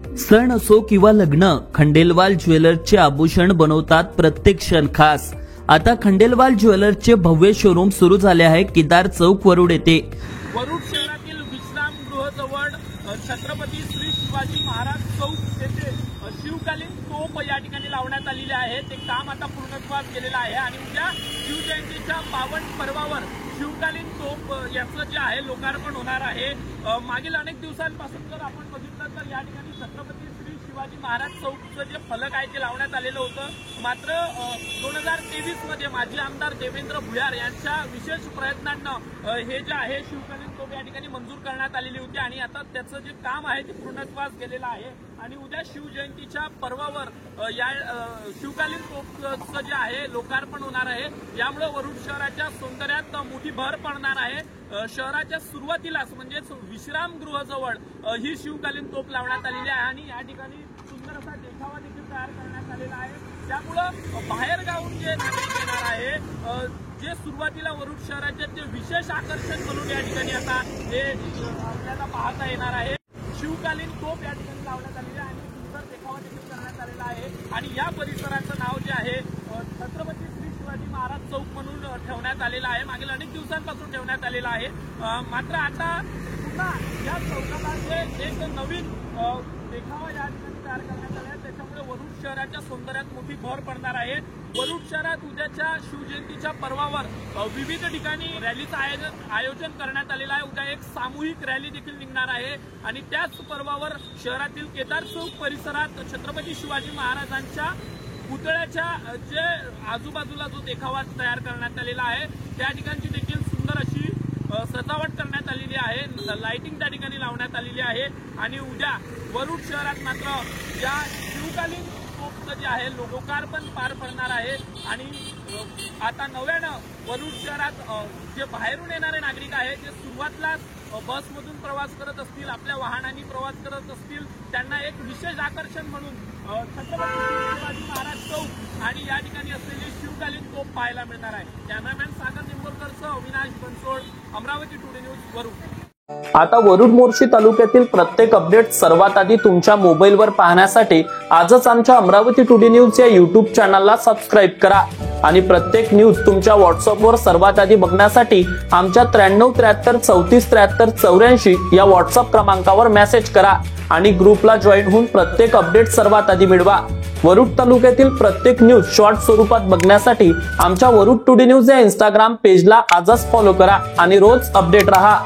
सण असो किंवा लग्न, खंडेलवाल ज्वेलर्सचे आभूषण बनवतात प्रत्येक क्षण खास। आता खंडेलवाल ज्वेलर्सचे भव्य शोरूम सुरू झाले आहे केदार चौक वरुड येथे। वरुड शहरातील विश्रामगृह जवळ छत्रपती श्री शिवाजी महाराज चौक येथे शिवकालीन तोफ या ठिकाणी लावण्यात आलेली आहे। ते काम आता पूर्णत्वास गेलेलं आहे आणि उद्या शिवजयंतीच्या पावन पर्वावर शिवकालीन तोफ याचं जे आहे लोकार्पण होणार आहे। मागील अनेक दिवसांपासून जर आपण बघितलं तर या ठिकाणी छत्रपती श्री शिवाजी महाराज चौकचं जे फलक आहे ते लावण्यात आलेलं होतं। मात्र 2023 मध्ये माजी आमदार देवेंद्र भुयार यांच्या विशेष प्रयत्नांना हे जे आहे शिवकालीन तोफ या ठिकाणी मंजूर करण्यात आलेली होती आणि आता त्याचं जे काम आहे ते पूर्णत्वास गेलेलं आहे आणि उद्या शिवजयंतीच्या पर्वावर या शिवकालीन तोफचं जे आहे लोकार्पण होणार आहे। यामुळे वरुड शहराच्या सौंदर्यात मोठी भर पडणार आहे। शहराच्या सुरुवातीलाच म्हणजे विश्रामगृहाजवळ ही शिवकालीन तोफ लावण्यात आलेली आहे आणि या ठिकाणी सुंदर असा देखावा देखील तयार करण्यात आलेला आहे। त्यामुळे बाहेर गावून जे नागरिक येणार आहे, जे सुरुवातीला वरुड शहराचे ते विशेष आकर्षण म्हणून या ठिकाणी आता हे आपल्याला पाहता येणार आहे। शिवकालीन तोफ या ठिकाणी लावण्यात आलेली आहे आणि सुंदर देखावा देखील करण्यात आलेला आहे आणि या परिसराचं नाव जे आहे छत्रपती श्री शिवाजी महाराज चौक म्हणून ठेवण्यात आलेलं आहे। मागील अनेक दिवसांपासून ठेवण्यात आलेलं आहे। मात्र आता पुन्हा या चौकाला जे एक नवीन देखावा या ठिकाणी तयार करण्यात आला आहे, त्याच्यामुळे वरुड शहराच्या सौंदर्यात मोठी भर पडणार आहे। वरुड शहरात उद्याच्या शिवजयंतीच्या पर्वावर विविध ठिकाणी रॅलीचं आयोजन करण्यात आलेलं आहे। उद्या एक सामूहिक रॅली देखील निघणार आहे आणि त्याच पर्वावर शहरातील केदार चौक परिसरात छत्रपती शिवाजी महाराजांच्या पुतळ्याच्या जे आजूबाजूला जो देखावा तयार करण्यात आलेला आहे त्या ठिकाणची देखील सुंदर अशी सजावट करण्यात आलेली आहे। लाइटिंग त्या ठिकाणी लावण्यात आलेली आहे आणि उद्या वरुड शहरात मात्र या शिवकालीन तोफचं जे आहे लोकार्पण पार पडणार आहे आणि आता नव्यानं वरुड शहरात जे बाहेरून येणारे नागरिक आहेत, जे सुरुवातीला बसमधून प्रवास करत असतील, आपल्या वाहनांनी प्रवास करत असतील, त्यांना एक विशेष आकर्षण म्हणून छत्रपती शिवाजी महाराज चौक आणि या ठिकाणी असलेली शिवकालीन तोफ पाहायला मिळणार आहे। कॅमेरामॅन सागर निंबोरकरसह अविनाश बनसोड, अमरावती टुडे न्यूज, वरुड। आता वरुड मोर्शी तालुक्यातील प्रत्येक अपडेट सर्वात आधी तुमच्या मोबाईलवर पाहण्यासाठी आजच आमच्या अमरावती टुडे न्यूज या युट्यूब चॅनलला सबस्क्राईब करा आणि प्रत्येक न्यूज तुमच्या व्हॉट्सअपवर सर्वात आधी बघण्यासाठी आमच्या 93 73 34 73 84 या व्हॉट्सअप क्रमांकावर मेसेज करा आणि ग्रुपला जॉईन होऊन प्रत्येक अपडेट सर्वात आधी मिळवा। वरुड तालुक्यातील प्रत्येक न्यूज शॉर्ट स्वरूपात बघण्यासाठी आमच्या वरुड टुडे न्यूज या इंस्टाग्राम पेजला आजच फॉलो करा आणि रोज अपडेट रहा।